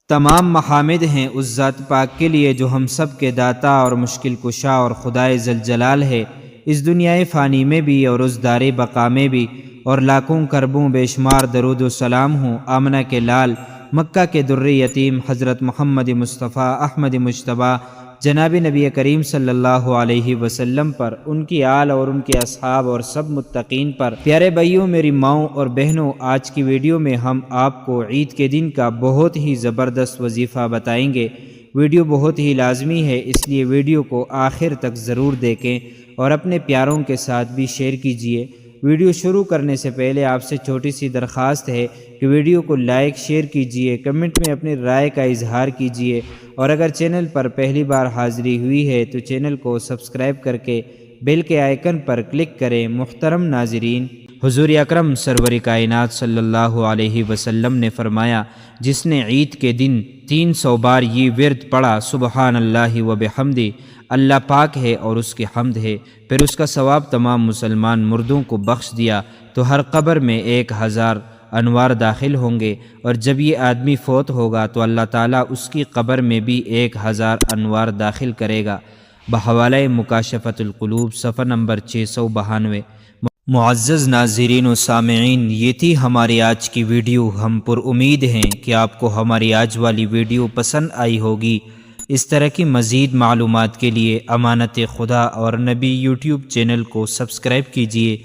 تمام محامد ہیں اس ذات پاک کے لیے جو ہم سب کے داتا اور مشکل کشا اور خدائے ذوالجلال ہے، اس دنیائے فانی میں بھی اور اس دار بقا میں بھی، اور لاکھوں کربوں بے شمار درود و سلام ہوں آمنہ کے لال، مکہ کے در یتیم حضرت محمد مصطفیٰ احمد مجتبیٰ جناب نبی کریم صلی اللہ علیہ وسلم پر، ان کی آل اور ان کے اصحاب اور سب متقین پر۔ پیارے بھائیوں، میری ماؤں اور بہنوں، آج کی ویڈیو میں ہم آپ کو عید کے دن کا بہت ہی زبردست وظیفہ بتائیں گے۔ ویڈیو بہت ہی لازمی ہے، اس لیے ویڈیو کو آخر تک ضرور دیکھیں اور اپنے پیاروں کے ساتھ بھی شیئر کیجیے۔ ویڈیو شروع کرنے سے پہلے آپ سے چھوٹی سی درخواست ہے کہ ویڈیو کو لائک شیئر کیجیے، کمنٹ میں اپنی رائے کا اظہار کیجیے، اور اگر چینل پر پہلی بار حاضری ہوئی ہے تو چینل کو سبسکرائب کر کے بیل کے آئیکن پر کلک کریں۔ محترم ناظرین، حضور اکرم سرور کائنات صلی اللہ علیہ وسلم نے فرمایا، جس نے عید کے دن 300 بار یہ ورد پڑھا، سبحان اللہ و بحمدہ، اللہ پاک ہے اور اس کی حمد ہے، پھر اس کا ثواب تمام مسلمان مردوں کو بخش دیا تو ہر قبر میں 1000 انوار داخل ہوں گے، اور جب یہ آدمی فوت ہوگا تو اللہ تعالیٰ اس کی قبر میں بھی 1000 انوار داخل کرے گا۔ بحوالہ مکاشفۃ القلوب صفحہ نمبر 692۔ معزز ناظرین و سامعین، یہ تھی ہماری آج کی ویڈیو۔ ہم پر امید ہیں کہ آپ کو ہماری آج والی ویڈیو پسند آئی ہوگی۔ اس طرح کی مزید معلومات کے لیے امانت خدا اور نبی یوٹیوب چینل کو سبسکرائب کیجیے۔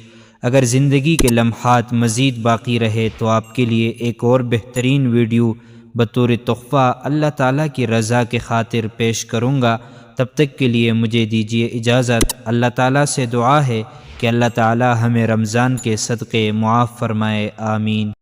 اگر زندگی کے لمحات مزید باقی رہے تو آپ کے لیے ایک اور بہترین ویڈیو بطور تحفہ اللہ تعالیٰ کی رضا کے خاطر پیش کروں گا۔ تب تک کے لیے مجھے دیجیے اجازت۔ اللہ تعالیٰ سے دعا ہے کہ اللہ تعالیٰ ہمیں رمضان کے صدقے معاف فرمائے، آمین۔